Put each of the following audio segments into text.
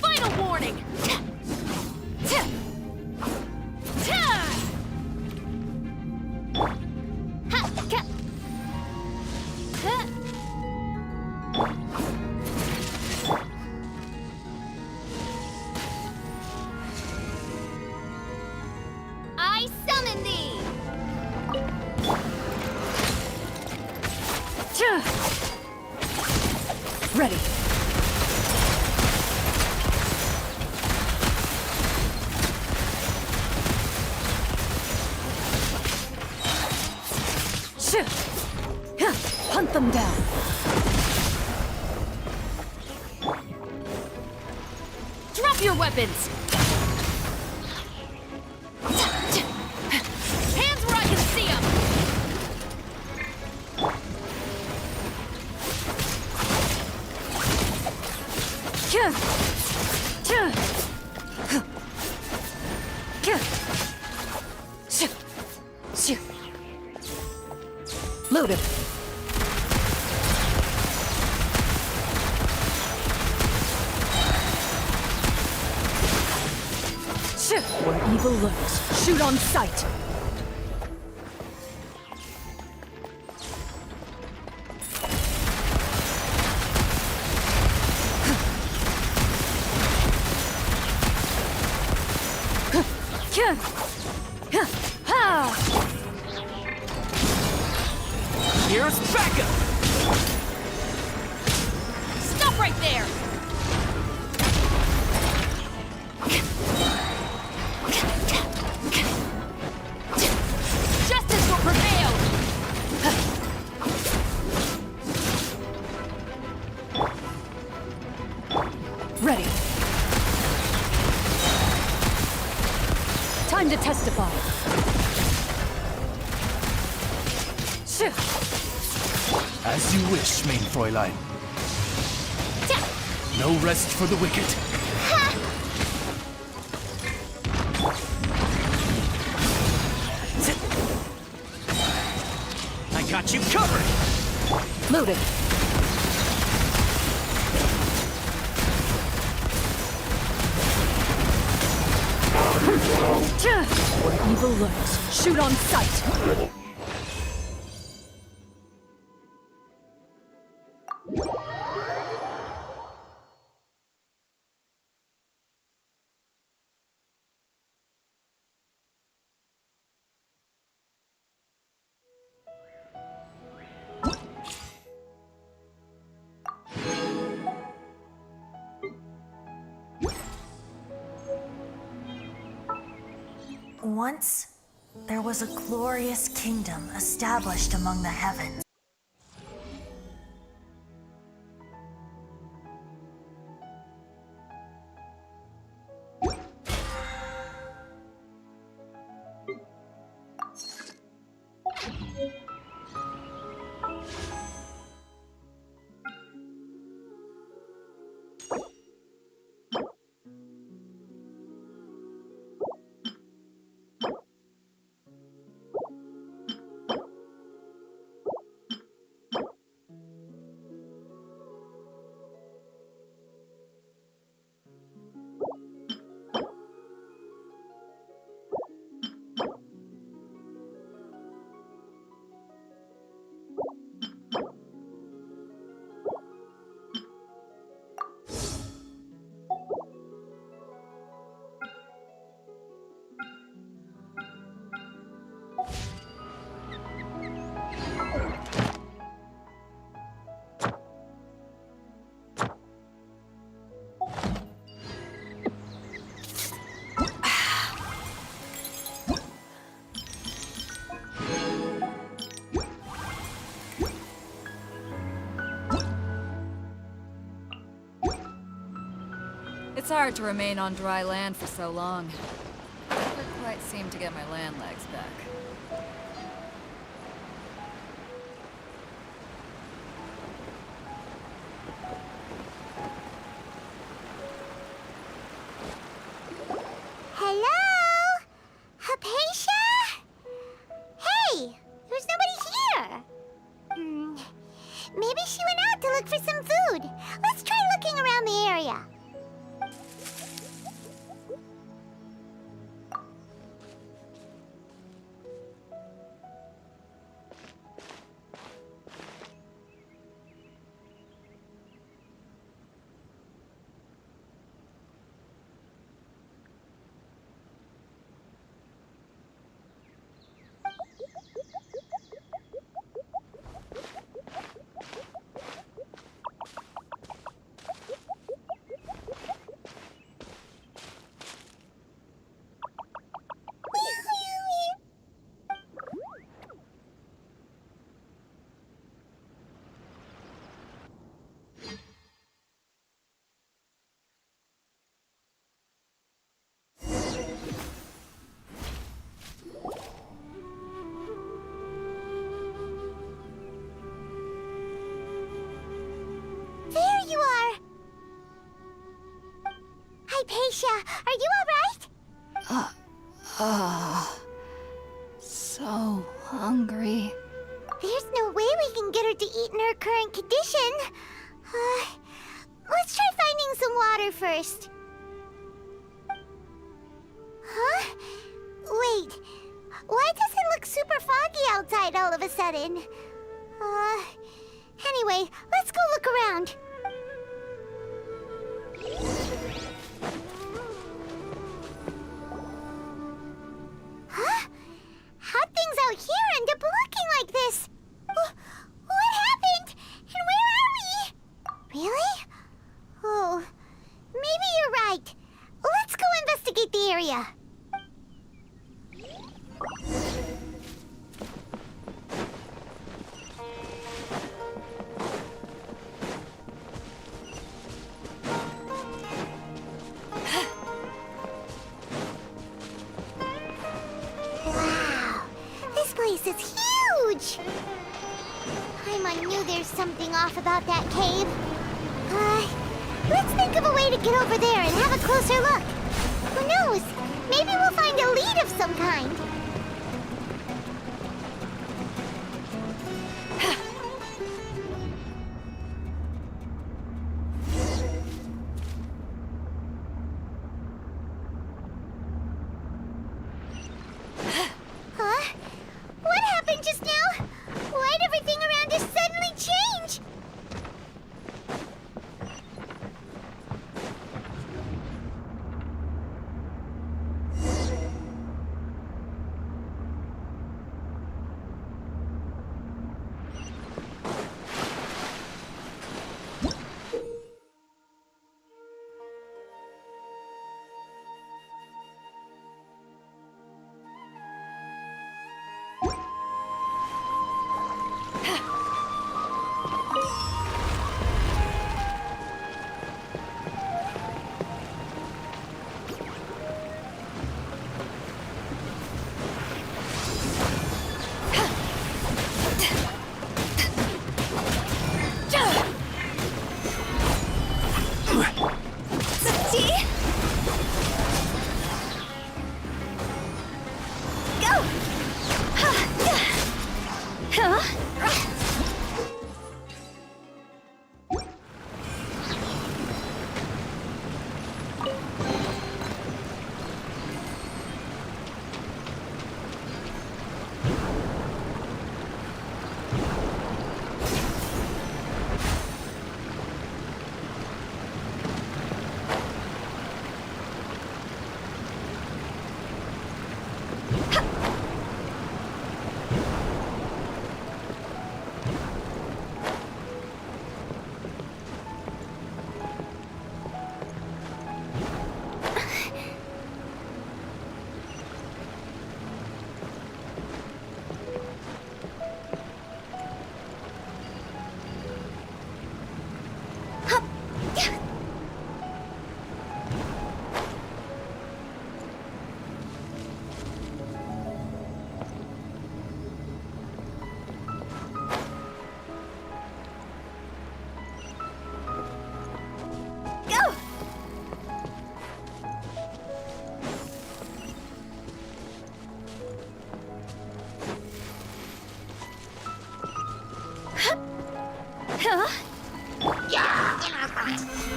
Final warning! I summon thee! Ready. Hunt them down. Drop your weapons! Hands where I can see them! Loaded. Where evil lurks, shoot on sight. Here's backup! Stop right there! Justice will prevail! Ready. Time to testify. As you wish, main Fräulein. No rest for the wicked. I got you covered! Loaded. Where evil lurks, shoot on sight. Once, there was a glorious kingdom established among the heavens. It's hard to remain on dry land for so long. I never quite seem to get my land legs back. look for some food. Let's try looking around the area. There you are! Hypatia, are you alright? So hungry. There's no way we can get her to eat in her current condition. Let's try finding some water first. Huh? Wait, why does it look super foggy outside all of a sudden? Anyway, let's go look around. Huh? How'd things out here end up looking like this? What happened? And where are we? Really? Oh, maybe you're right. Let's go investigate the area. Wow, this place is huge! I knew there's something off about that cave. Let's think of a way to get over there and have a closer look. Who knows? Maybe we'll find a lead of some kind. Huh? What happened just now? Why'd everything around us suddenly change?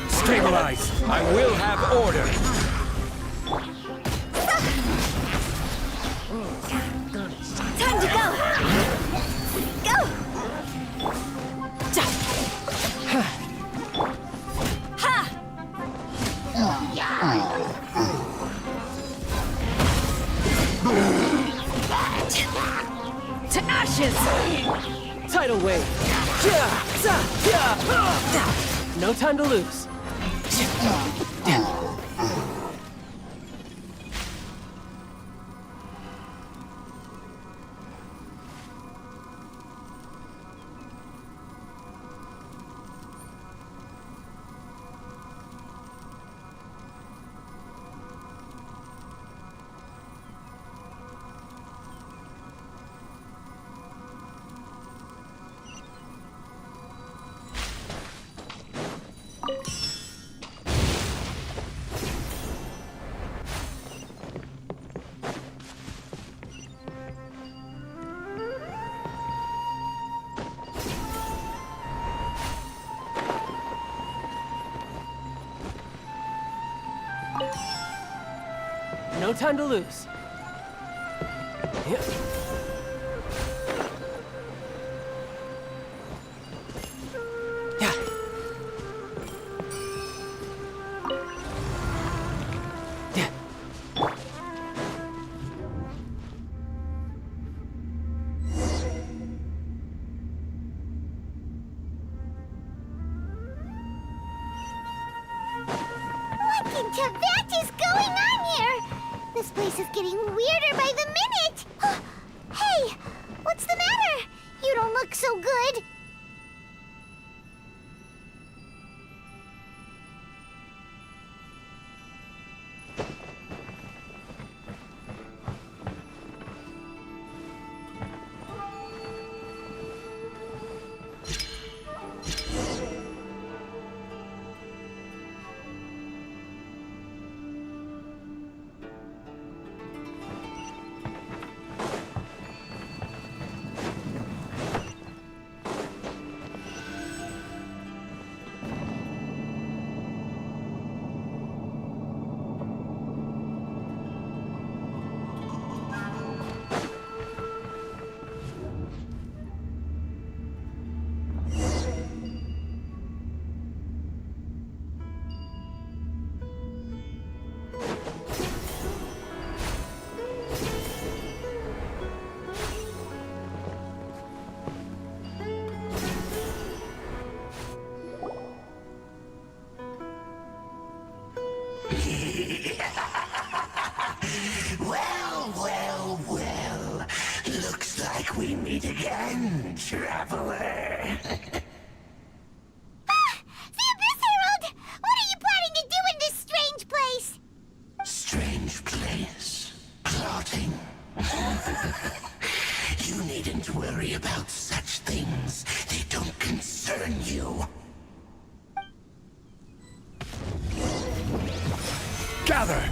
Stabilize! I will have order! Time to go! Go! Ha! To ashes! Tidal wave. No time to lose. No time to lose. Yeah. Yeah. What in Tibet is going on here? This place is getting weirder by the minute! Hey! What's the matter? You don't look so good! Well. Looks like we meet again, traveler. The Abyss Herald! What are you planning to do in this strange place? Strange place. Plotting. You needn't worry about such things. They don't concern you. Gather!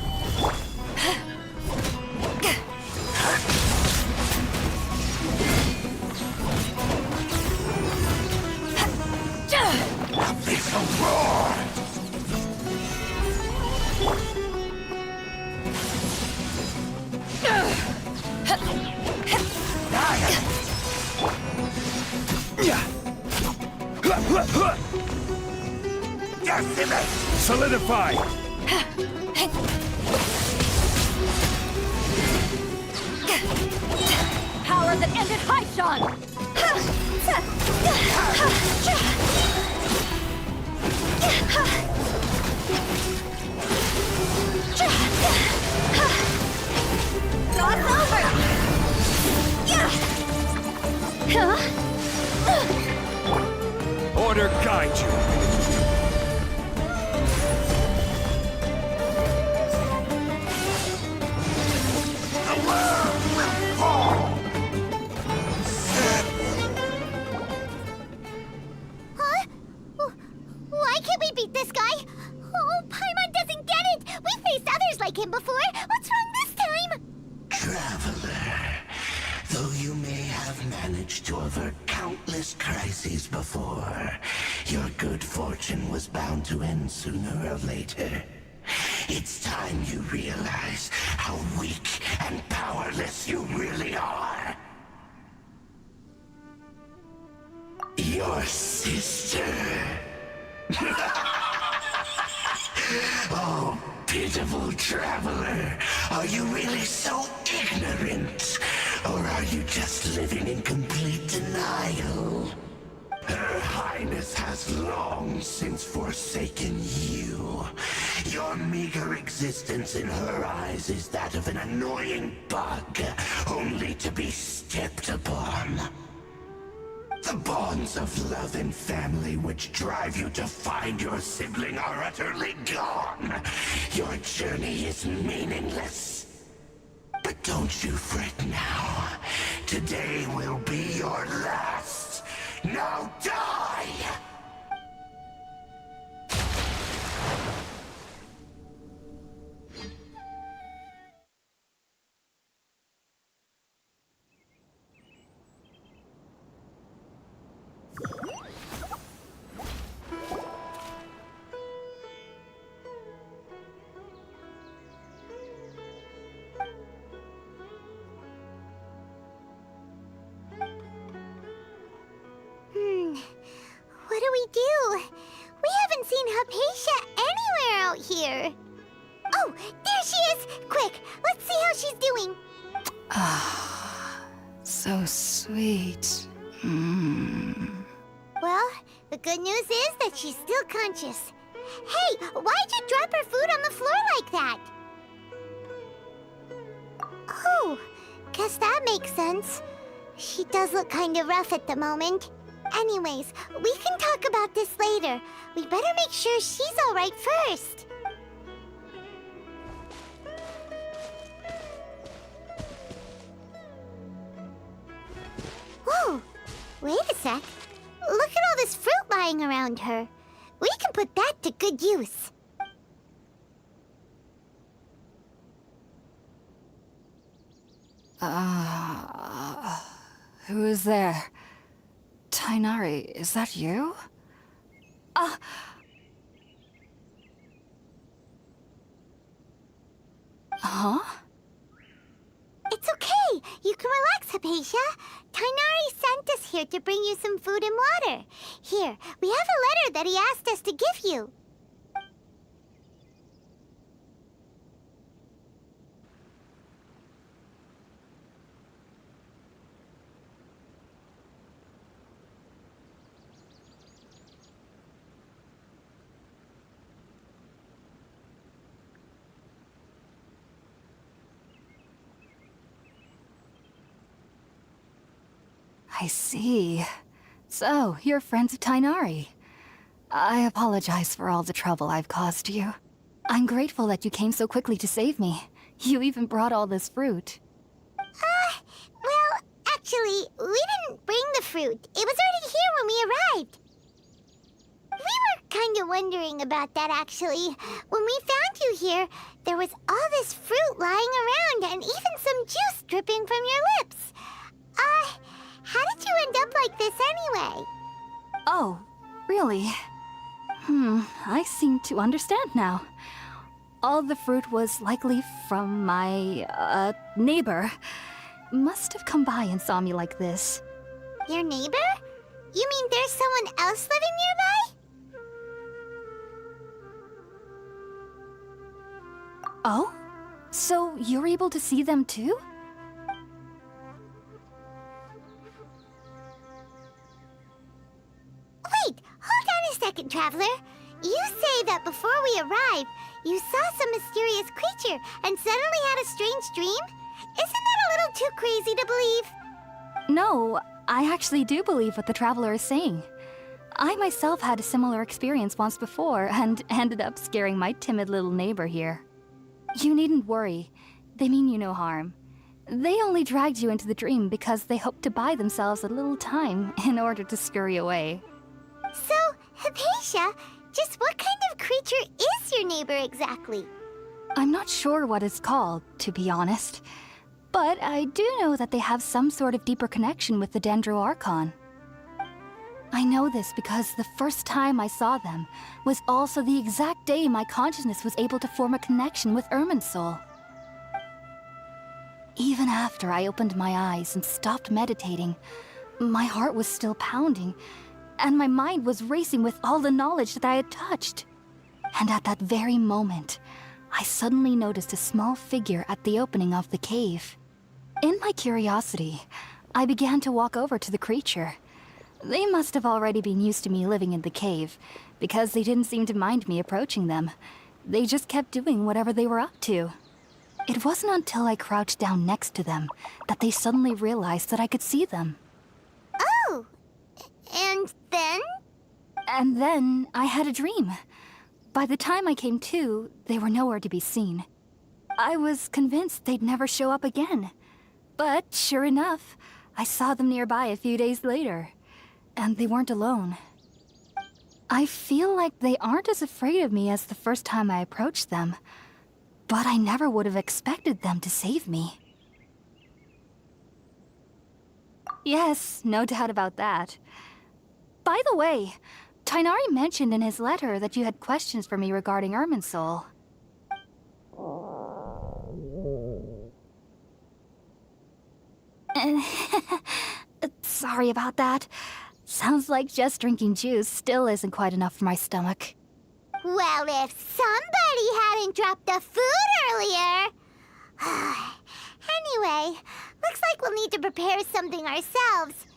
Abyssal roar! Decimate! Solidify! Power that ended Haishan! Order guide you! Huh? Why can't we beat this guy? Oh, Paimon doesn't get it! We faced others like him before! What's wrong this time? Traveler, though you may have managed to avert countless crises before, Your good fortune was bound to end sooner or later. It's time you realize how weak and powerless you really are. Your sister. Oh, pitiful traveler. Are you really so ignorant? Or are you just living in complete denial? Her Highness has long since forsaken you. Your meager existence in her eyes is that of an annoying bug, only to be stepped upon. The bonds of love and family which drive you to find your sibling are utterly gone. Your journey is meaningless. But don't you fret now. Today will be your last. Now die! What do we do? We haven't seen Hypatia anywhere out here. Oh, there she is! Quick, let's see how she's doing. So sweet. Well, the good news is that she's still conscious. Hey, why'd you drop her food on the floor like that? Oh, guess that makes sense. She does look kind of rough at the moment. Anyways, we can talk about this later. We better make sure she's all right first. Whoa, wait a sec. Look at all this fruit lying around her. We can put that to good use. Who is there? Tainari, is that you? Huh? It's okay. You can relax, Hypatia. Tainari sent us here to bring you some food and water. Here, we have a letter that he asked us to give you. I see. So, you're friends of Tainari. I apologize for all the trouble I've caused you. I'm grateful that you came so quickly to save me. You even brought all this fruit. Well, actually, we didn't bring the fruit. It was already here when we arrived. We were kind of wondering about that, actually. When we found you here, there was all this fruit lying around and even some juice dripping from your lips. How did you end up like this anyway? Oh, really? I seem to understand now. All the fruit was likely from my, neighbor. Must have come by and saw me like this. Your neighbor? You mean there's someone else living nearby? Oh? So you're able to see them too? Wait, hold on a second, Traveler. You say that before we arrived, you saw some mysterious creature and suddenly had a strange dream? Isn't that a little too crazy to believe? No, I actually do believe what the Traveler is saying. I myself had a similar experience once before and ended up scaring my timid little neighbor here. You needn't worry. They mean you no harm. They only dragged you into the dream because they hoped to buy themselves a little time in order to scurry away. So, Hypatia, just what kind of creature is your neighbor exactly? I'm not sure what it's called, to be honest. But I do know that they have some sort of deeper connection with the Dendro Archon. I know this because the first time I saw them was also the exact day my consciousness was able to form a connection with Irminsul. Even after I opened my eyes and stopped meditating, my heart was still pounding, and my mind was racing with all the knowledge that I had touched. And at that very moment, I suddenly noticed a small figure at the opening of the cave. In my curiosity, I began to walk over to the creature. They must have already been used to me living in the cave, because they didn't seem to mind me approaching them. They just kept doing whatever they were up to. It wasn't until I crouched down next to them that they suddenly realized that I could see them. Oh! And then? And then I had a dream. By the time I came to, they were nowhere to be seen. I was convinced they'd never show up again. But sure enough, I saw them nearby a few days later. And they weren't alone. I feel like they aren't as afraid of me as the first time I approached them. But I never would have expected them to save me. Yes, no doubt about that. By the way, Tainari mentioned in his letter that you had questions for me regarding Irminsul. Sorry about that. Sounds like just drinking juice still isn't quite enough for my stomach. Well, if somebody hadn't dropped the food earlier... Anyway, looks like we'll need to prepare something ourselves.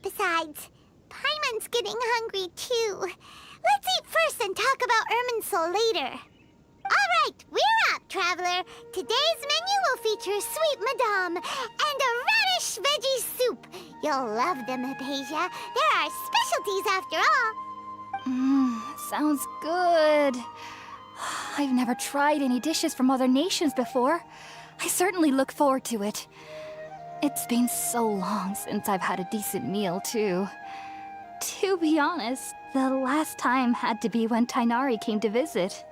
Besides, Paimon's getting hungry too. Let's eat first and talk about Irminsul later. All right, we're up, Traveler. Today's menu will feature sweet madame and a radish veggie soup. You'll love them, Hypatia. They're our specialties after all. Sounds good. I've never tried any dishes from other nations before. I certainly look forward to it. It's been so long since I've had a decent meal, too. To be honest, the last time had to be when Tainari came to visit.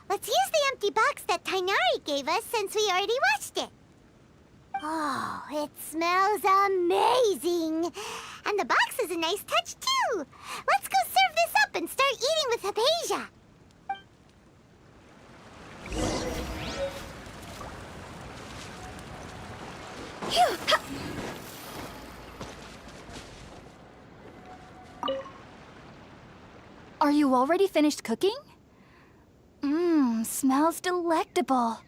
Let's use the empty box that Tainari gave us since we already washed it. Oh, it smells amazing. And the box is a nice touch, too. Let's go serve this up and start eating with Hypatia. Are you already finished cooking? Smells delectable.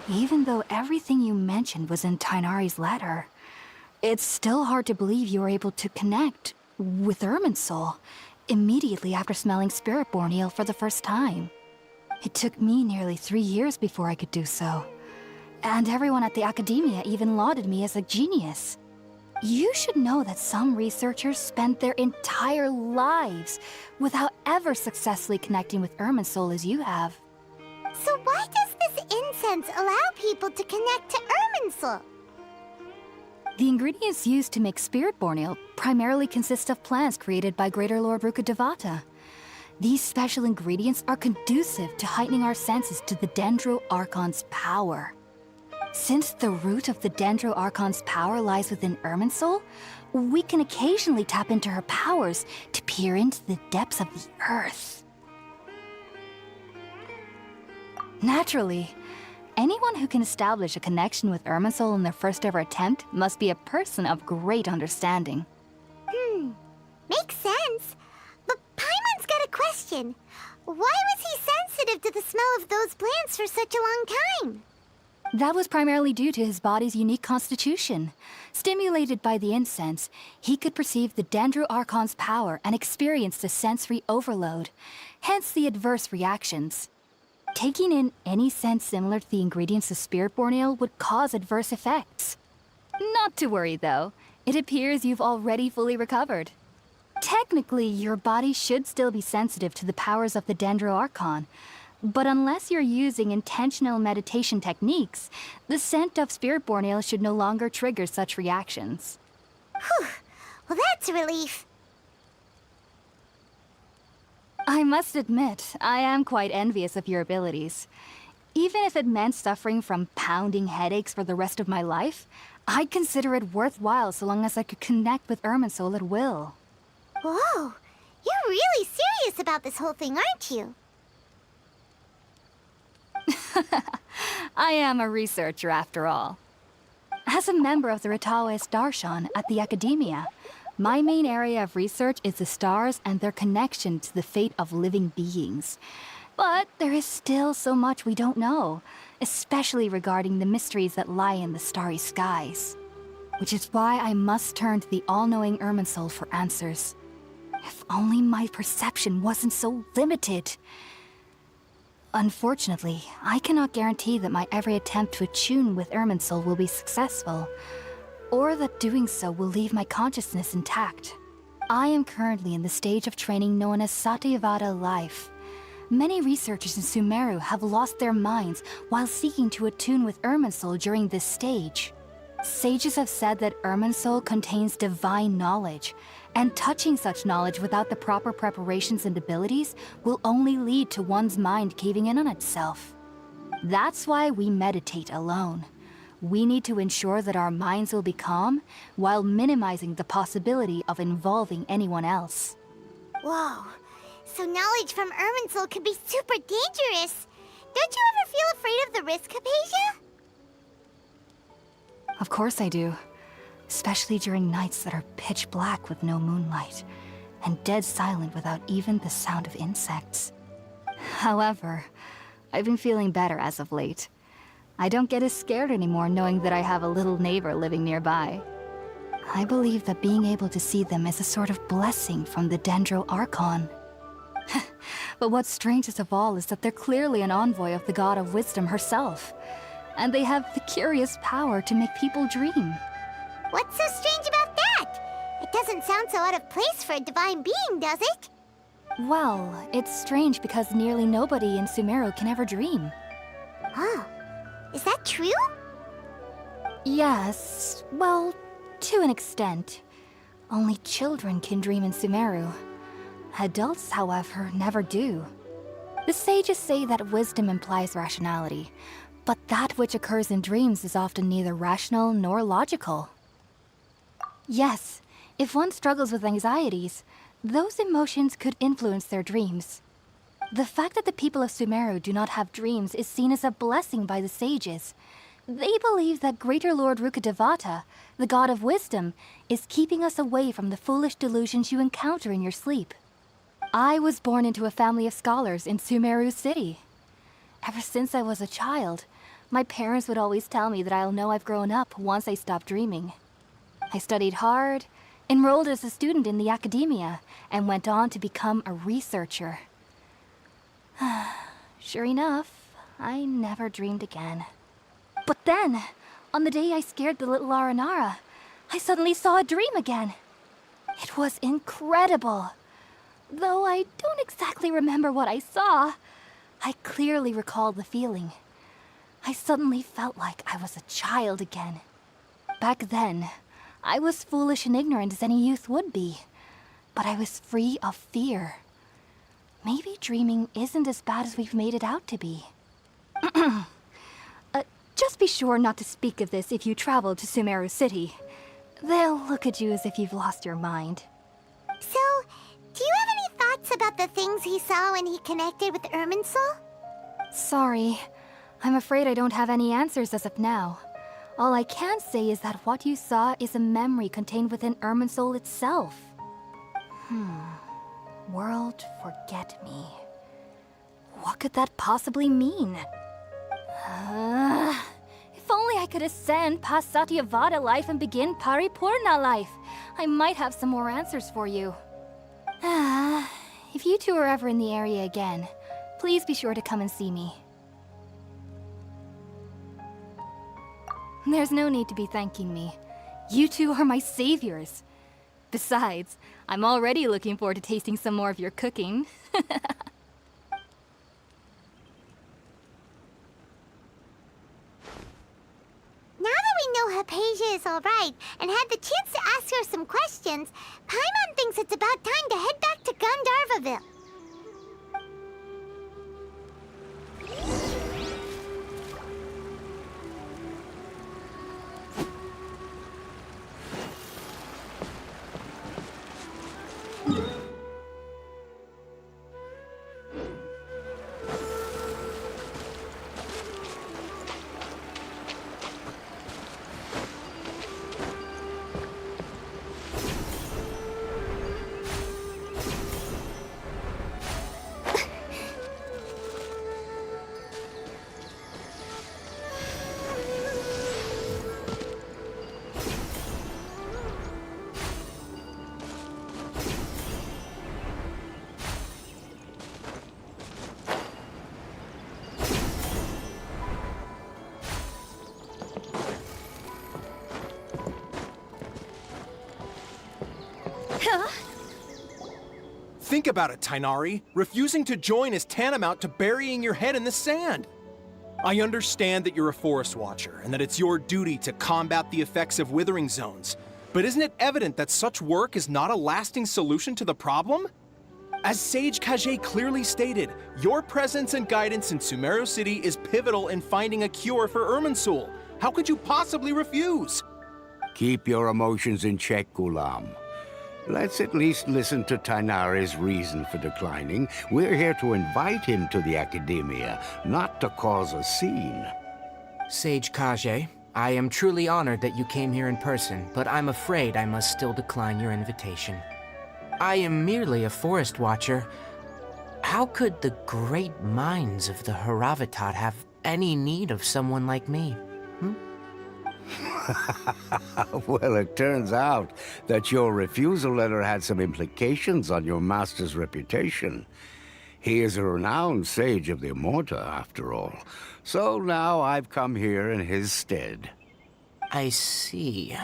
Even though everything you mentioned was in Tainari's letter, it's still hard to believe you were able to connect with Irminsul immediately after smelling Spirit-born eel for the first time. It took me nearly 3 years before I could do so. And everyone at the academia even lauded me as a genius. You should know that some researchers spent their entire lives without ever successfully connecting with Irminsul as you have. So why does this incense allow people to connect to Irminsul? The ingredients used to make Spirit-born eel primarily consist of plants created by Greater Lord Rukkhadevata. These special ingredients are conducive to heightening our senses to the Dendro Archon's power. Since the root of the Dendro Archon's power lies within Irminsul, we can occasionally tap into her powers to peer into the depths of the earth. Naturally, anyone who can establish a connection with Irminsul in their first ever attempt must be a person of great understanding. Makes sense. But Paimon's got a question. Why was he sensitive to the smell of those plants for such a long time? That was primarily due to his body's unique constitution. Stimulated by the incense, he could perceive the Dendro Archon's power and experience the sensory overload, hence the adverse reactions. Taking in any scent similar to the ingredients of Spiritborn Ale would cause adverse effects. Not to worry though, it appears you've already fully recovered. Technically, your body should still be sensitive to the powers of the Dendro Archon, but unless you're using intentional meditation techniques, the scent of Spiritborn Ale should no longer trigger such reactions. Whew. Well, that's a relief. I must admit, I am quite envious of your abilities. Even if it meant suffering from pounding headaches for the rest of my life, I'd consider it worthwhile so long as I could connect with Irminsul at will. Whoa. You're really serious about this whole thing, aren't you? I am a researcher after all. As a member of the Ritaoist Darshan at the Academia, my main area of research is the stars and their connection to the fate of living beings. But there is still so much we don't know, especially regarding the mysteries that lie in the starry skies. Which is why I must turn to the all-knowing Irminsul for answers. If only my perception wasn't so limited. Unfortunately, I cannot guarantee that my every attempt to attune with Irminsul will be successful, or that doing so will leave my consciousness intact. I am currently in the stage of training known as Satyavada life. Many researchers in Sumeru have lost their minds while seeking to attune with Irminsul during this stage. Sages have said that Irminsul contains divine knowledge, and touching such knowledge without the proper preparations and abilities will only lead to one's mind caving in on itself. That's why we meditate alone. We need to ensure that our minds will be calm while minimizing the possibility of involving anyone else. Whoa. So knowledge from Irminsul could be super dangerous. Don't you ever feel afraid of the risk, Hypatia? Of course I do. Especially during nights that are pitch black with no moonlight, and dead silent without even the sound of insects. However, I've been feeling better as of late. I don't get as scared anymore knowing that I have a little neighbor living nearby. I believe that being able to see them is a sort of blessing from the Dendro Archon. But what's strangest of all is that they're clearly an envoy of the God of Wisdom herself, and they have the curious power to make people dream. What's so strange about that? It doesn't sound so out of place for a divine being, does it? Well, it's strange because nearly nobody in Sumeru can ever dream. Oh, is that true? Yes, well, to an extent. Only children can dream in Sumeru. Adults, however, never do. The sages say that wisdom implies rationality, but that which occurs in dreams is often neither rational nor logical. Yes, if one struggles with anxieties, those emotions could influence their dreams. The fact that the people of Sumeru do not have dreams is seen as a blessing by the sages. They believe that Greater Lord Rukkhadevata, the God of Wisdom, is keeping us away from the foolish delusions you encounter in your sleep. I was born into a family of scholars in Sumeru City. Ever since I was a child, my parents would always tell me that I'll know I've grown up once I stop dreaming. I studied hard, enrolled as a student in the academia, and went on to become a researcher. Sure enough, I never dreamed again. But then, on the day I scared the little Aranara, I suddenly saw a dream again. It was incredible. Though I don't exactly remember what I saw, I clearly recall the feeling. I suddenly felt like I was a child again. Back then, I was foolish and ignorant as any youth would be, but I was free of fear. Maybe dreaming isn't as bad as we've made it out to be. Just be sure not to speak of this if you travel to Sumeru City. They'll look at you as if you've lost your mind. So, do you have any thoughts about the things he saw when he connected with Irminsul? Sorry. I'm afraid I don't have any answers as of now. All I can say is that what you saw is a memory contained within Irminsul itself. World forget me. What could that possibly mean? If only I could ascend past Satyavada life and begin Paripurna life. I might have some more answers for you. If you two are ever in the area again, please be sure to come and see me. There's no need to be thanking me. You two are my saviors. Besides, I'm already looking forward to tasting some more of your cooking. Now that we know Hypatia is alright and had the chance to ask her some questions, Paimon thinks it's about time to head back to Gandharvaville. Think about it, Tainari. Refusing to join is tantamount to burying your head in the sand. I understand that you're a forest watcher and that it's your duty to combat the effects of withering zones. But isn't it evident that such work is not a lasting solution to the problem? As Sage Kage clearly stated, your presence and guidance in Sumeru City is pivotal in finding a cure for Irminsul. How could you possibly refuse? Keep your emotions in check, Gulam. Let's at least listen to Tainari's reason for declining. We're here to invite him to the Academia, not to cause a scene. Sage Kage, I am truly honored that you came here in person, but I'm afraid I must still decline your invitation. I am merely a forest watcher. How could the great minds of the Haravatat have any need of someone like me? Well, it turns out that your refusal letter had some implications on your master's reputation. He is a renowned sage of the Immorta, after all. So now I've come here in his stead. I see.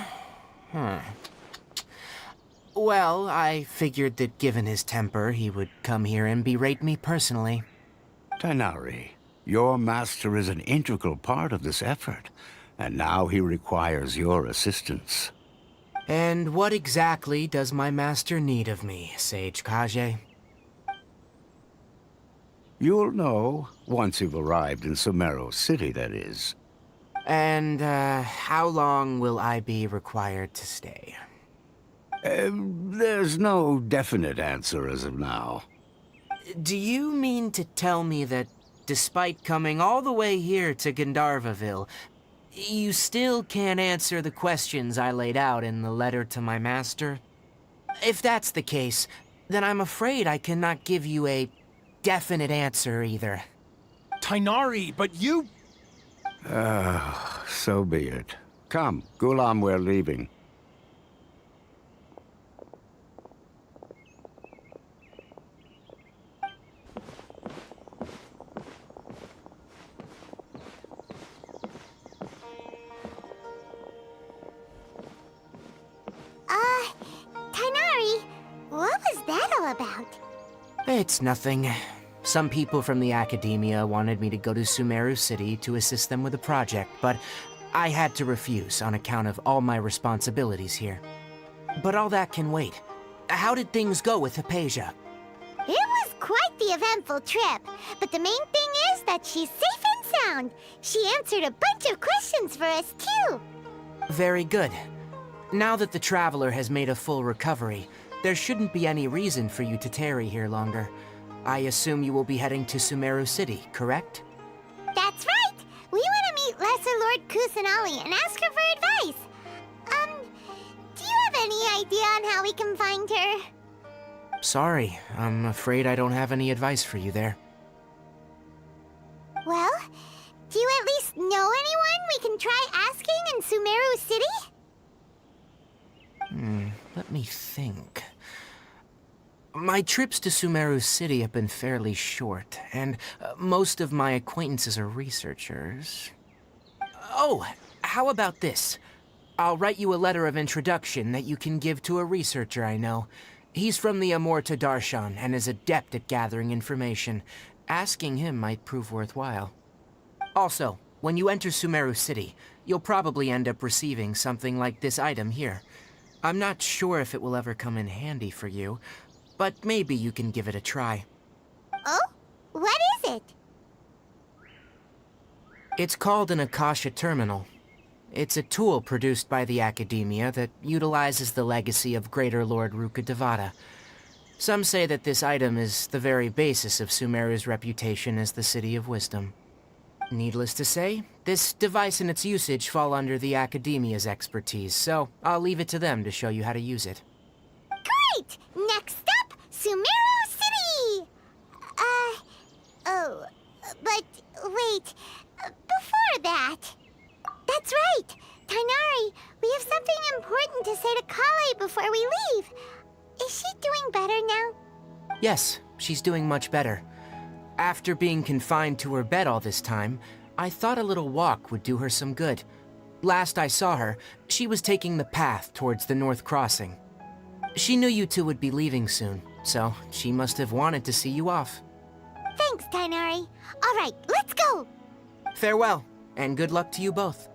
Well, I figured that given his temper, he would come here and berate me personally. Tainari, your master is an integral part of this effort, and now he requires your assistance. And what exactly does my master need of me, Sage Kage? You'll know once you've arrived in Sumeru City, that is. And, how long will I be required to stay? There's no definite answer as of now. Do you mean to tell me that, despite coming all the way here to Gandharvaville, you still can't answer the questions I laid out in the letter to my master? If that's the case, then I'm afraid I cannot give you a definite answer either. Tainari, but you... So be it. Come, Gulam, we're leaving. Tainari, what was that all about? It's nothing. Some people from the Academia wanted me to go to Sumeru City to assist them with a project, but I had to refuse on account of all my responsibilities here. But all that can wait. How did things go with Hypatia? It was quite the eventful trip, but the main thing is that she's safe and sound. She answered a bunch of questions for us, too. Very good. Now that the Traveler has made a full recovery, there shouldn't be any reason for you to tarry here longer. I assume you will be heading to Sumeru City, correct? That's right. We want to meet Lesser Lord Kusanali and ask her for advice. Do you have any idea on how we can find her? Sorry, I'm afraid I don't have any advice for you there. Well, do you at least know anyone we can try asking in Sumeru City? Let me think. My trips to Sumeru City have been fairly short, and most of my acquaintances are researchers. Oh, how about this? I'll write you a letter of introduction that you can give to a researcher I know. He's from the Amorta Darshan and is adept at gathering information. Asking him might prove worthwhile. Also, when you enter Sumeru City, you'll probably end up receiving something like this item here. I'm not sure if it will ever come in handy for you, but maybe you can give it a try. Oh? What is it? It's called an Akasha Terminal. It's a tool produced by the Academia that utilizes the legacy of Greater Lord Rukkhadevata. Some say that this item is the very basis of Sumeru's reputation as the City of Wisdom. Needless to say, this device and its usage fall under the Academia's expertise, so I'll leave it to them to show you how to use it. Great! Next up, Sumeru City! But wait, before that... That's right! Tainari, we have something important to say to Kale before we leave. Is she doing better now? Yes, she's doing much better. After being confined to her bed all this time, I thought a little walk would do her some good. Last I saw her, she was taking the path towards the North Crossing. She knew you two would be leaving soon, so she must have wanted to see you off. Thanks, Tainari. All right, let's go! Farewell, and good luck to you both.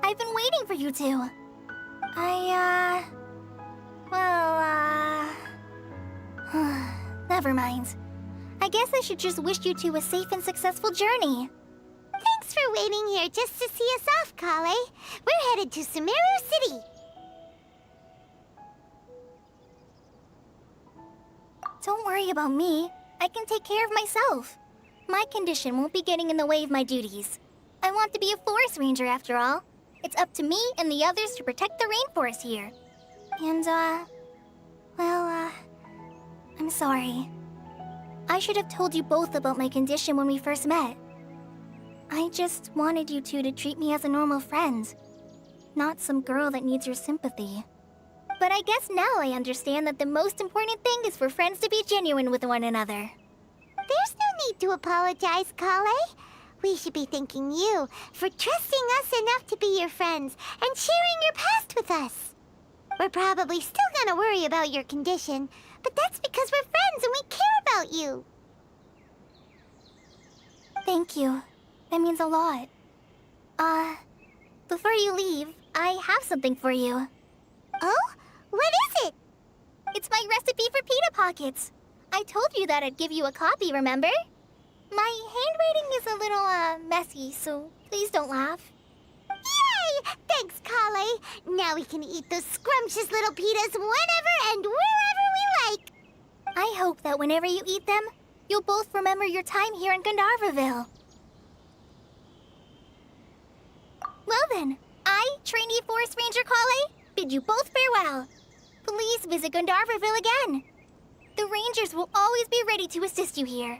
I've been waiting for you two. Never mind. I guess I should just wish you two a safe and successful journey. Thanks for waiting here just to see us off, Kale. We're headed to Sumeru City. Don't worry about me. I can take care of myself. My condition won't be getting in the way of my duties. I want to be a forest ranger after all. It's up to me and the others to protect the rainforest here. And, I'm sorry. I should have told you both about my condition when we first met. I just wanted you two to treat me as a normal friend, not some girl that needs your sympathy. But I guess now I understand that the most important thing is for friends to be genuine with one another. There's no need to apologize, Kale. We should be thanking you for trusting us enough to be your friends and sharing your past with us. We're probably still gonna worry about your condition, but that's because we're friends and we care about you. Thank you. That means a lot. Before you leave, I have something for you. Oh? What is it? It's my recipe for pita pockets. I told you that I'd give you a copy, remember? My handwriting is a little, messy, so please don't laugh. Yay! Thanks, Kale. Now we can eat those scrumptious little pitas whenever and wherever we like. I hope that whenever you eat them, you'll both remember your time here in Gandharvaville. Well then, I, trainee Forest Ranger Kale, bid you both farewell. Please visit Gandharvaville again. The Rangers will always be ready to assist you here.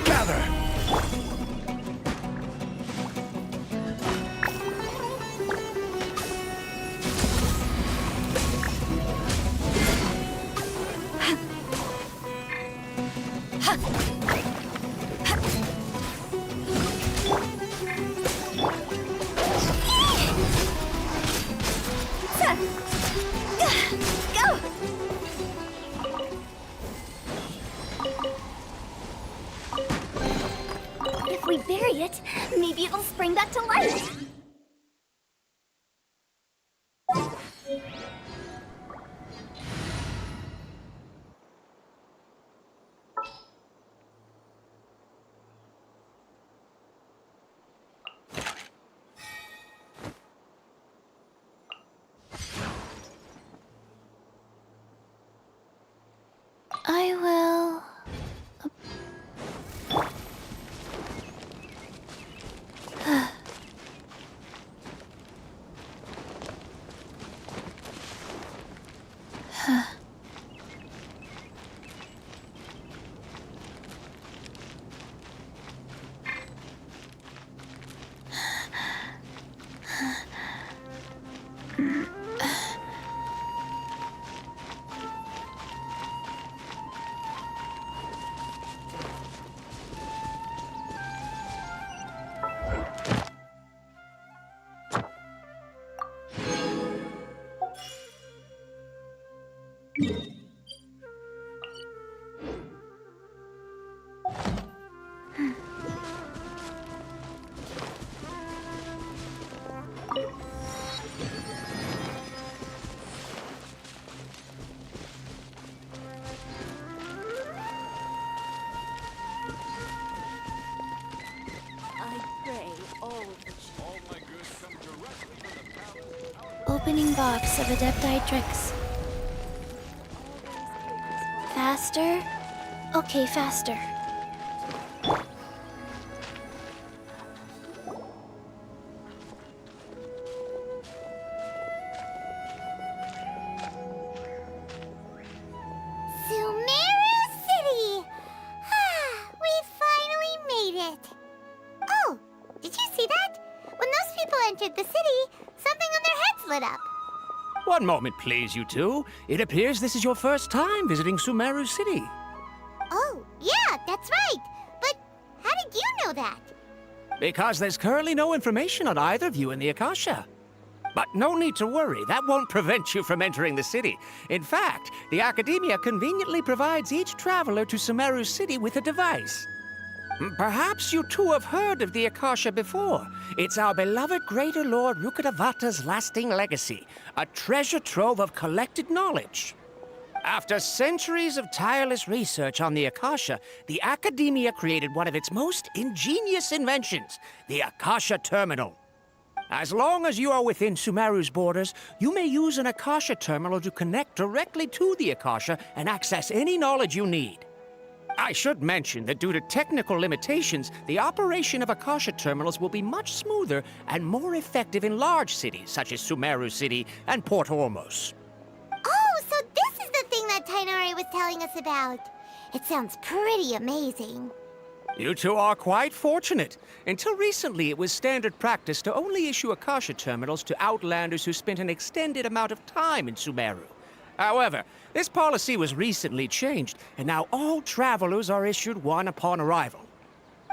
Gather! Go! If we bury it, maybe it'll spring back to life. I will... Opening box of Adepti tricks. Faster? Okay, faster. Sumeru City! We finally made it! Oh, did you see that? When those people entered the city, something on their heads lit up. One moment, please, you two. It appears this is your first time visiting Sumeru City. Oh, yeah, that's right. But how did you know that? Because there's currently no information on either of you in the Akasha. But no need to worry, that won't prevent you from entering the city. In fact, the Academia conveniently provides each traveler to Sumeru City with a device. Perhaps you two have heard of the Akasha before. It's our beloved Greater Lord Rukkhadevata's lasting legacy, a treasure trove of collected knowledge. After centuries of tireless research on the Akasha, the Academia created one of its most ingenious inventions, the Akasha Terminal. As long as you are within Sumeru's borders, you may use an Akasha terminal to connect directly to the Akasha and access any knowledge you need. I should mention that due to technical limitations, the operation of Akasha terminals will be much smoother and more effective in large cities such as Sumeru City and Port Ormos. Oh, so this is the thing that Tainari was telling us about. It sounds pretty amazing. You two are quite fortunate. Until recently, it was standard practice to only issue Akasha terminals to outlanders who spent an extended amount of time in Sumeru. However, this policy was recently changed, and now all travelers are issued one upon arrival.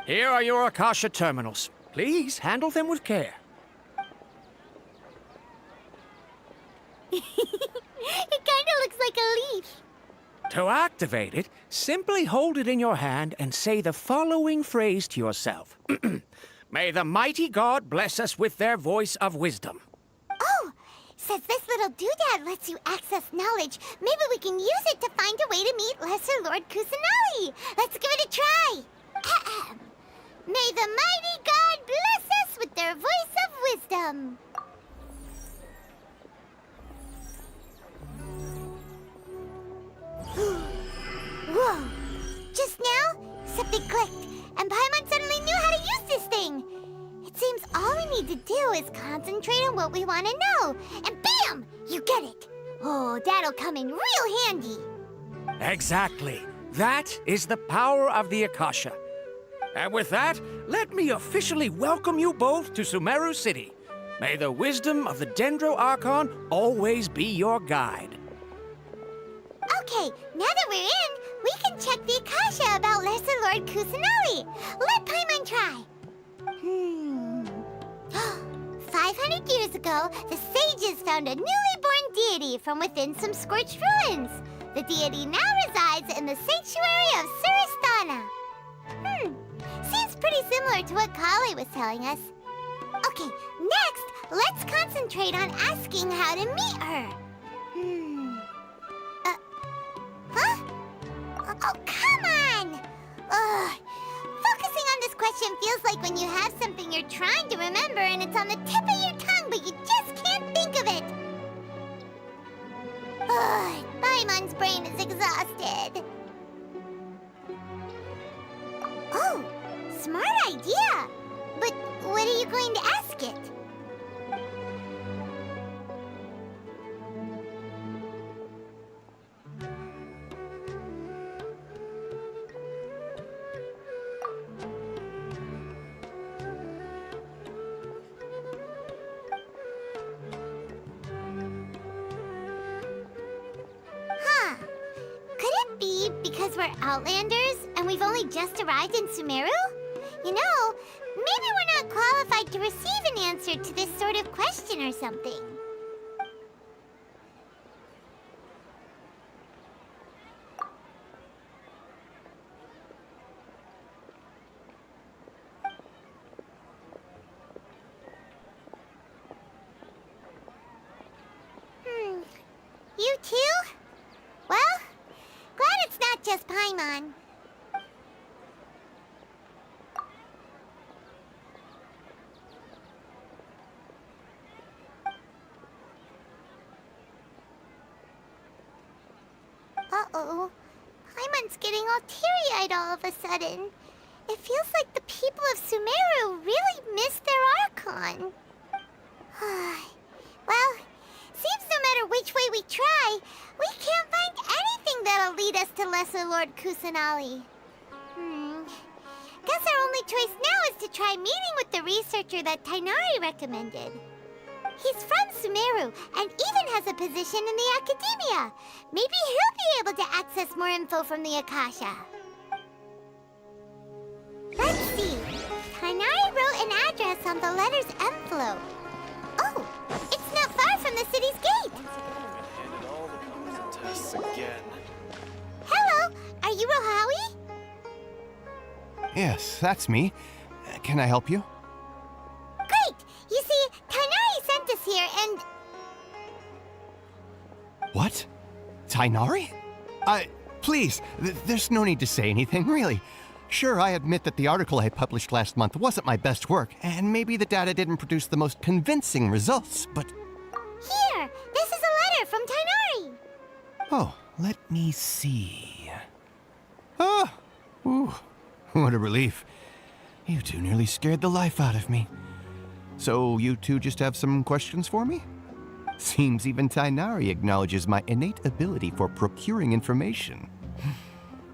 Here are your Akasha terminals. Please handle them with care. It kinda looks like a leaf. To activate it, simply hold it in your hand and say the following phrase to yourself. May the mighty God bless us with their voice of wisdom. Oh, since this little doodad lets you access knowledge, maybe we can use it to find a way to meet Lesser Lord Kusanali. Let's give it a try. Ahem. May the mighty God bless us with their voice of wisdom. Whoa! Just now, something clicked, and Paimon suddenly knew how to use this thing. It seems all we need to do is concentrate on what we want to know, and bam! You get it! Oh, that'll come in real handy. Exactly. That is the power of the Akasha. And with that, let me officially welcome you both to Sumeru City. May the wisdom of the Dendro Archon always be your guide. Okay, now that we're in, we can check the Akasha about Lesser Lord Kusanali. Let Paimon try. 500 years ago, the sages found a newly born deity from within some scorched ruins. The deity now resides in the sanctuary of Surasthana. Seems pretty similar to what Kali was telling us. Okay, next, let's concentrate on asking how to meet her. Huh? Oh, come on! Ugh. Focusing on this question feels like when you have something you're trying to remember and it's on the tip of your tongue, but you just can't think of it. Ugh, Paimon's brain is exhausted. Oh, smart idea! But what are you going to ask it? Huh. Could it be because we're Outlanders and we've only just arrived in Sumeru? You know, maybe we're not qualified to receive an answer to this sort of question or something. You too? Well, glad it's not just Paimon. Uh-oh. Paimon's getting all teary-eyed all of a sudden. It feels like the people of Sumeru really miss their Archon. Well, seems no matter which way we try, we can't find anything that'll lead us to Lesser Lord Kusanali. Guess our only choice now is to try meeting with the researcher that Tainari recommended. He's from Sumeru and even has a position in the Academia. Maybe he'll be able to access more info from the Akasha. Let's see. Tainari wrote an address on the letter's envelope. Oh, it's not far from the city's gate. Tests again. Hello, are you Rohawi? Yes, that's me. Can I help you? Great! You see, Tainari sent us here and... What? Tainari? Please, there's no need to say anything, really. Sure, I admit that the article I published last month wasn't my best work, and maybe the data didn't produce the most convincing results, but... Here! This is a letter from Tainari! Oh, let me see... Oh! Ooh, what a relief. You two nearly scared the life out of me. So you two just have some questions for me? Seems even Tainari acknowledges my innate ability for procuring information.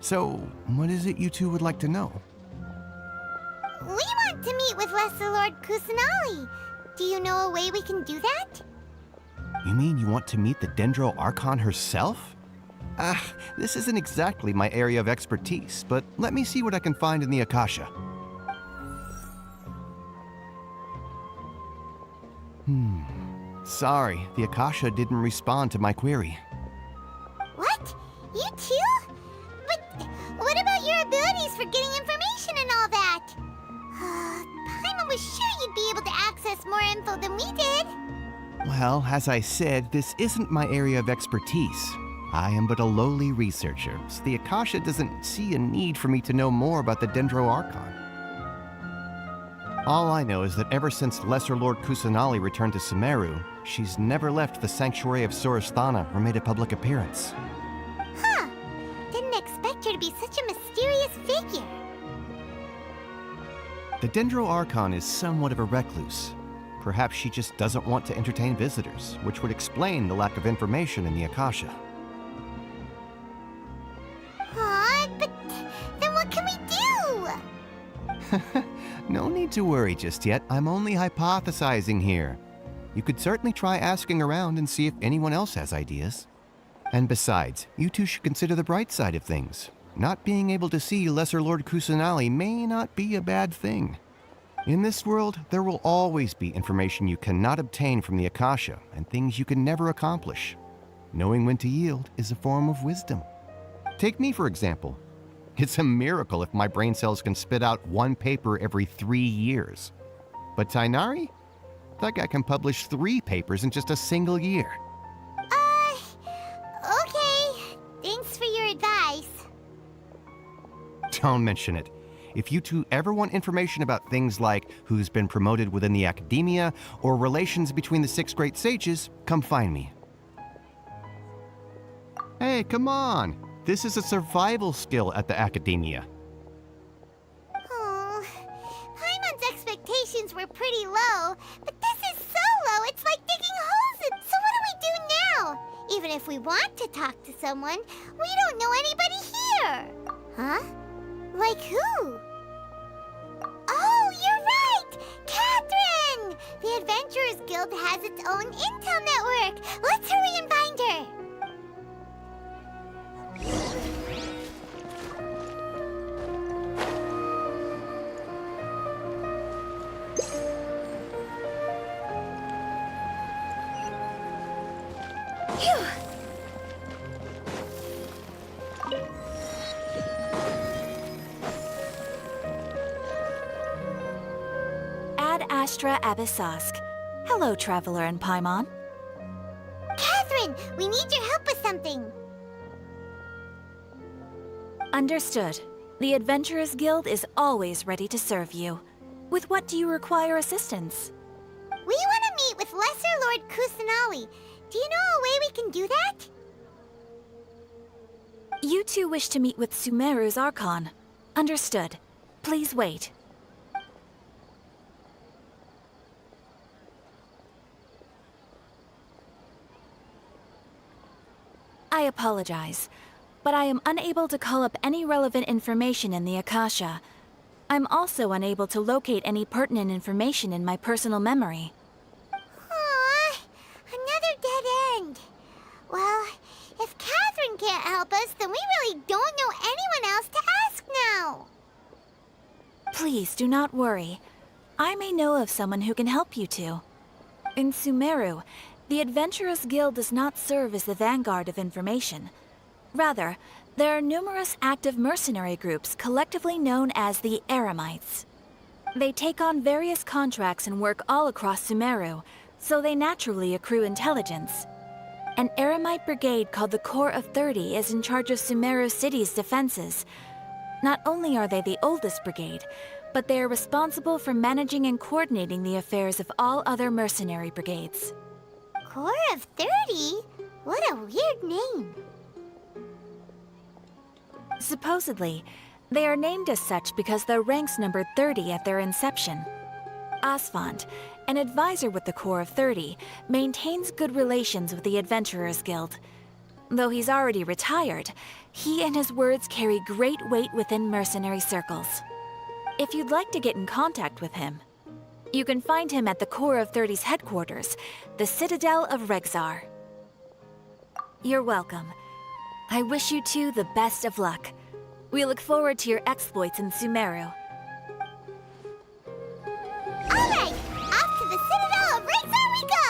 So, what is it you two would like to know? We want to meet with Lesser Lord Kusanali. Do you know a way we can do that? You mean you want to meet the Dendro Archon herself? This isn't exactly my area of expertise, but let me see what I can find in the Akasha. Sorry, the Akasha didn't respond to my query. What? You too? But what about your abilities for getting information and all that? Paimon was sure you'd be able to access more info than we did. Well, as I said, this isn't my area of expertise. I am but a lowly researcher, so the Akasha doesn't see a need for me to know more about the Dendro Archon. All I know is that ever since Lesser Lord Kusanali returned to Sumeru, she's never left the sanctuary of Surasthana or made a public appearance. Huh. Didn't expect her to be such a mysterious figure. The Dendro Archon is somewhat of a recluse. perhaps she just doesn't want to entertain visitors, which would explain the lack of information in the Akasha. Aw, but then what can we do? No need to worry just yet. I'm only hypothesizing here. You could certainly try asking around and see if anyone else has ideas. And besides, you two should consider the bright side of things. Not being able to see Lesser Lord Kusanali may not be a bad thing. In this world, there will always be information you cannot obtain from the Akasha and things you can never accomplish. Knowing when to yield is a form of wisdom. Take me, for example. It's a miracle if my brain cells can spit out one paper every 3 years. But Tainari? That guy can publish 3 papers in just a single year. Okay. Thanks for your advice. Don't mention it. If you two ever want information about things like who's been promoted within the academia or relations between the 6 great sages, come find me. Hey, come on. This is a survival skill at the academia. Oh, Paimon's expectations were pretty low, but this is so low, it's like digging holes in. So what do we do now? Even if we want to talk to someone, we don't know anybody here. Huh? Like who? Oh, you're right! Catherine! The Adventurers Guild has its own intel network. Let's hurry and find her. Phew! Ad Astra Abyssosk. Hello, Traveler and Paimon. Catherine, we need your help with something. Understood. The Adventurers Guild is always ready to serve you. With what do you require assistance? We want to meet with Lesser Lord Kusanali. Do you know a way we can do that? You two wish to meet with Sumeru's Archon. Understood. Please wait. I apologize, but I am unable to call up any relevant information in the Akasha. I'm also unable to locate any pertinent information in my personal memory. Aww, another dead end. Well, if Catherine can't help us, then we really don't know anyone else to ask now. Please do not worry. I may know of someone who can help you two. In Sumeru, the Adventurers Guild does not serve as the vanguard of information. Rather, there are numerous active mercenary groups collectively known as the Eremites. They take on various contracts and work all across Sumeru, so they naturally accrue intelligence. An Eremite brigade called the Corps of 30 is in charge of Sumeru City's defenses. Not only are they the oldest brigade, but they are responsible for managing and coordinating the affairs of all other mercenary brigades. Corps of 30? What a weird name. Supposedly, they are named as such because their ranks numbered 30 at their inception. Asfand, an advisor with the Corps of 30, maintains good relations with the Adventurers Guild. Though he's already retired, he and his words carry great weight within mercenary circles. If you'd like to get in contact with him, you can find him at the Corps of 30's headquarters, the Citadel of Rexar. You're welcome. I wish you two the best of luck. We look forward to your exploits in Sumeru. All right, off to the Citadel of Rexar we go!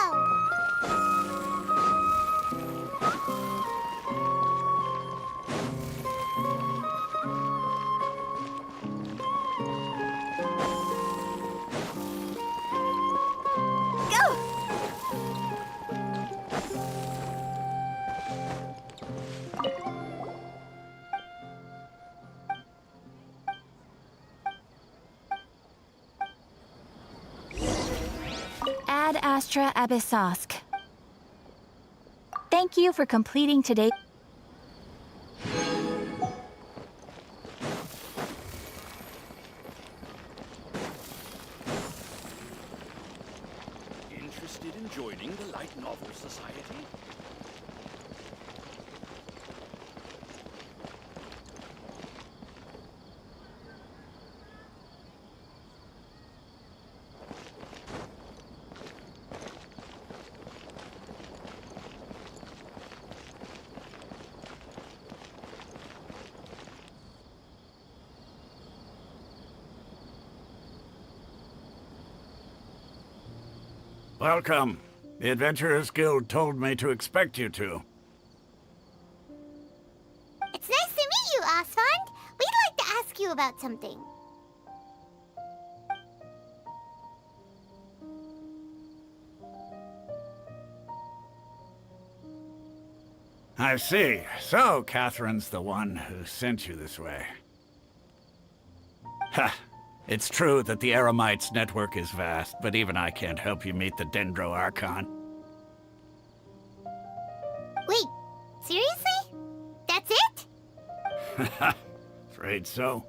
Go! Ad Astra Abyssosk. Thank you for completing today. mind joining the Light Novel Society? Welcome. The Adventurers Guild told me to expect you two. It's nice to meet you, Osfond. We'd like to ask you about something. I see. So, Catherine's the one who sent you this way. Ha! It's true that the Eremites' network is vast, but even I can't help you meet the Dendro Archon. Wait, seriously? That's it? Afraid so.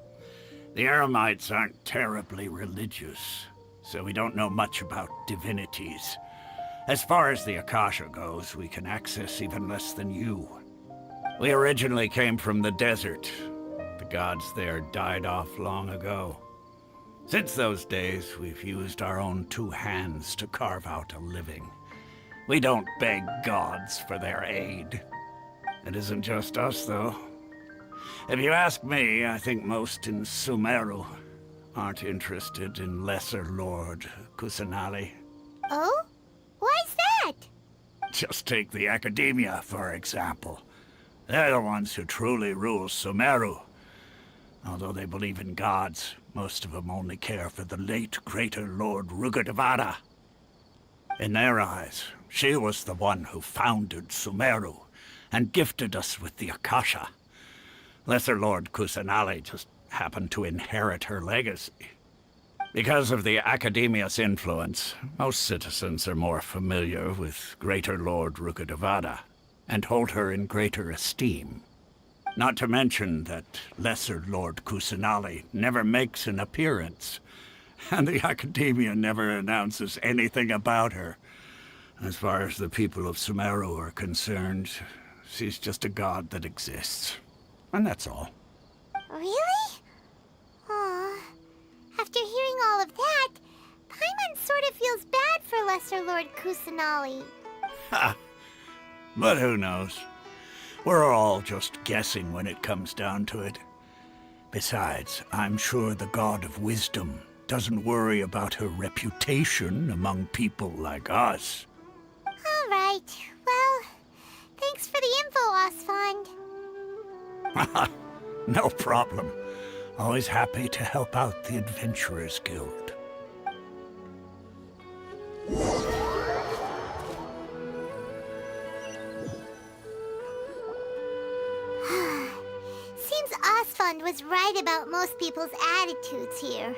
The Eremites aren't terribly religious, so we don't know much about divinities. As far as the Akasha goes, we can access even less than you. We originally came from the desert. The gods there died off long ago. Since those days, we've used our own two hands to carve out a living. We don't beg gods for their aid. It isn't just us, though. If you ask me, I think most in Sumeru aren't interested in Lesser Lord Kusanali. Oh? Why's that? Just take the Academia, for example. They're the ones who truly rule Sumeru. Although they believe in gods, most of them only care for the late Greater Lord Rugadavada. In their eyes, she was the one who founded Sumeru and gifted us with the Akasha. Lesser Lord Kusanali just happened to inherit her legacy. Because of the Academia's influence, most citizens are more familiar with Greater Lord Rugadavada and hold her in greater esteem. Not to mention that Lesser Lord Kusanali never makes an appearance, and the Academia never announces anything about her. As far as the people of Sumeru are concerned, she's just a god that exists. And that's all. Really? Aw. After hearing all of that, Paimon sort of feels bad for Lesser Lord Kusanali. Ha! But who knows? We're all just guessing when it comes down to it. Besides, I'm sure the God of Wisdom doesn't worry about her reputation among people like us. All right. Well, thanks for the info, Osfond. No problem. Always happy to help out the Adventurers Guild. Seems Osfond was right about most people's attitudes here.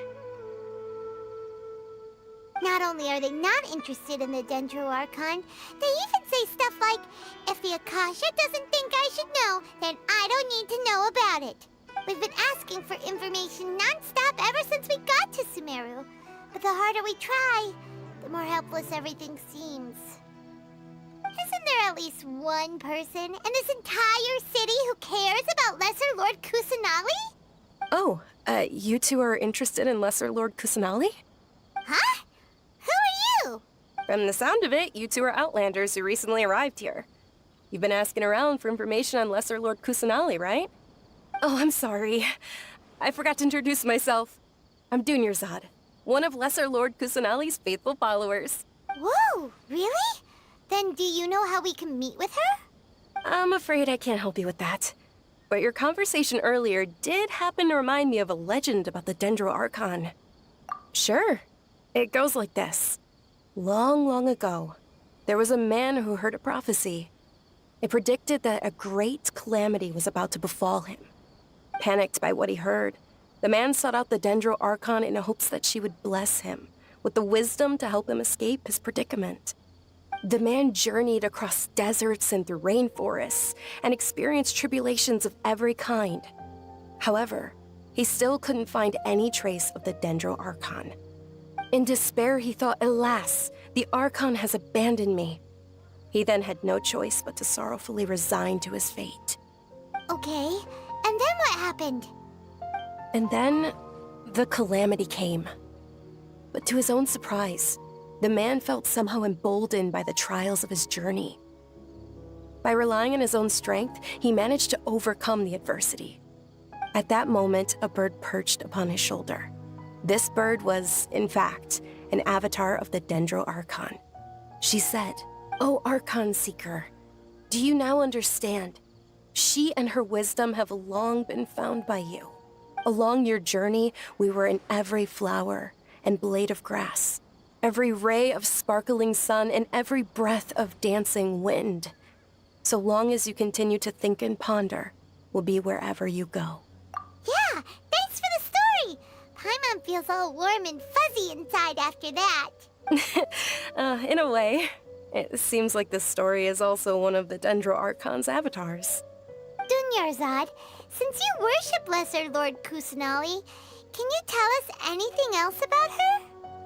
Not only are they not interested in the Dendro Archon, they even say stuff like, if the Akasha doesn't think I should know, then I don't need to know about it. We've been asking for information non-stop ever since we got to Sumeru. But the harder we try, the more helpless everything seems. Isn't there at least one person in this entire city who cares about Lesser Lord Kusanali? Oh, you two are interested in Lesser Lord Kusanali? Huh? Who are you? From the sound of it, you two are Outlanders who recently arrived here. You've been asking around for information on Lesser Lord Kusanali, right? Oh, I'm sorry. I forgot to introduce myself. I'm Dunyarzad, one of Lesser Lord Kusanali's faithful followers. Whoa, really? Then do you know how we can meet with her? I'm afraid I can't help you with that. But your conversation earlier did happen to remind me of a legend about the Dendro Archon. Sure. It goes like this. Long, long ago, there was a man who heard a prophecy. It predicted that a great calamity was about to befall him. Panicked by what he heard, the man sought out the Dendro Archon in hopes that she would bless him with the wisdom to help him escape his predicament. The man journeyed across deserts and through rainforests and experienced tribulations of every kind. However, he still couldn't find any trace of the Dendro Archon. In despair, he thought, alas, The Archon has abandoned me. He then had no choice but to sorrowfully resign to his fate. Okay, and then what happened? And then, the calamity came. But to his own surprise, the man felt somehow emboldened by the trials of his journey. By relying on his own strength, he managed to overcome the adversity. At that moment, a bird perched upon his shoulder. This bird was, in fact, an avatar of the Dendro Archon. She said, "O Archon Seeker, do you now understand? She and her wisdom have long been found by you. Along your journey, we were in every flower and blade of grass, every ray of sparkling sun, and every breath of dancing wind. So long as you continue to think and ponder, we'll be wherever you go." Yeah, thanks for the story! Paimon feels all warm and fuzzy inside after that. In a way. It seems like this story is also one of the Dendro Archon's avatars. Dunyarzad, since you worship Lesser Lord Kusanali, can you tell us anything else about her?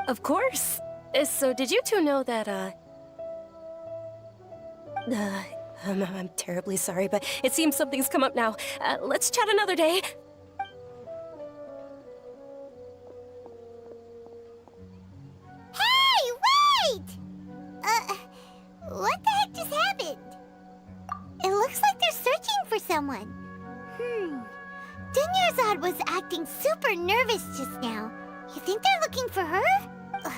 Of course. So did you two know that, I'm terribly sorry, but it seems something's come up now. Let's chat another day. Hey, wait! What the heck just happened? It looks like they're searching for someone. Dunyarzad was acting super nervous just now. You think they're looking for her? Ugh,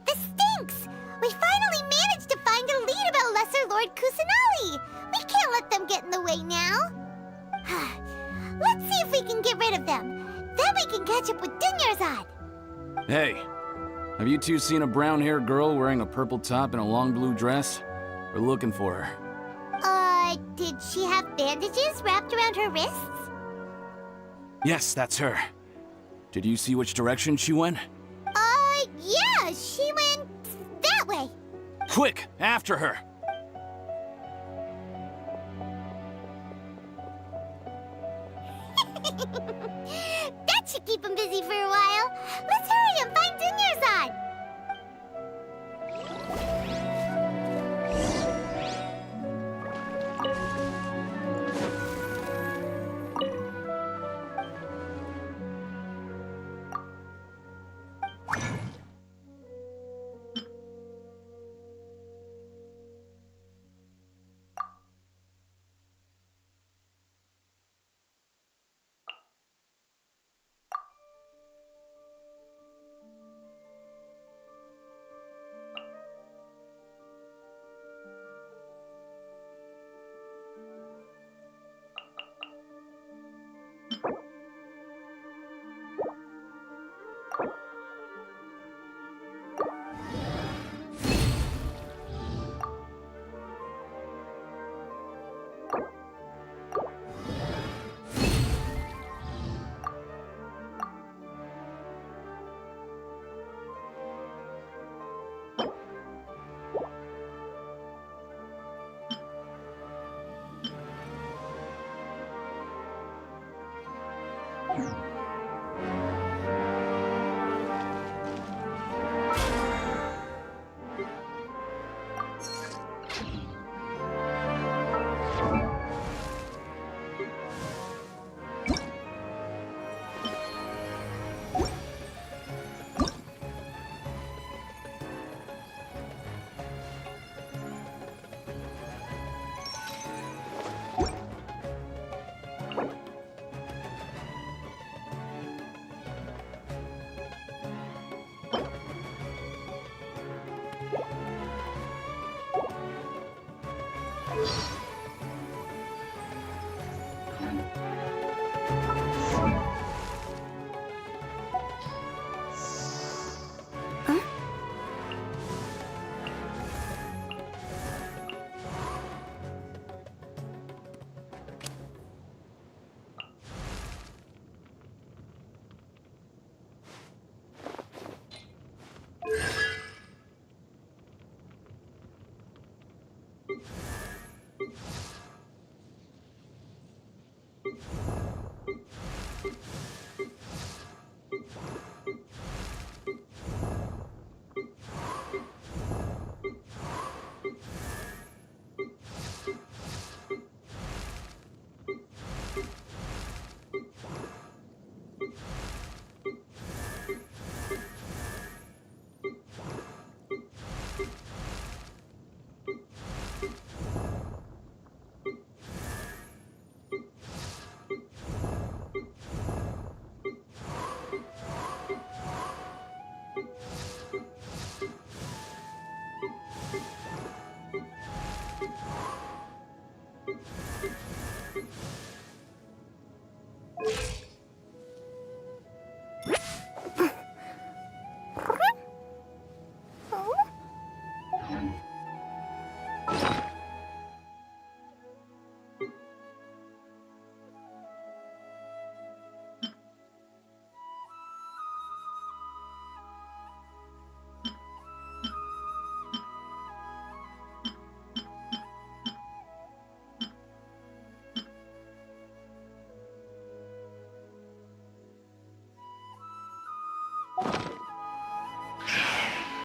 this stinks! We finally managed to find a lead about Lesser Lord Kusanali! We can't let them get in the way now! Let's see if we can get rid of them. Then we can catch up with Dunyarzad! Hey, have you two seen a brown-haired girl wearing a purple top and a long blue dress? We're looking for her. Did she have bandages wrapped around her wrists? Yes, that's her. Did you see which direction she went? Yeah, she went that way. Quick, after her! That should keep him busy for a while. Let's hurry and find Dunyarzad.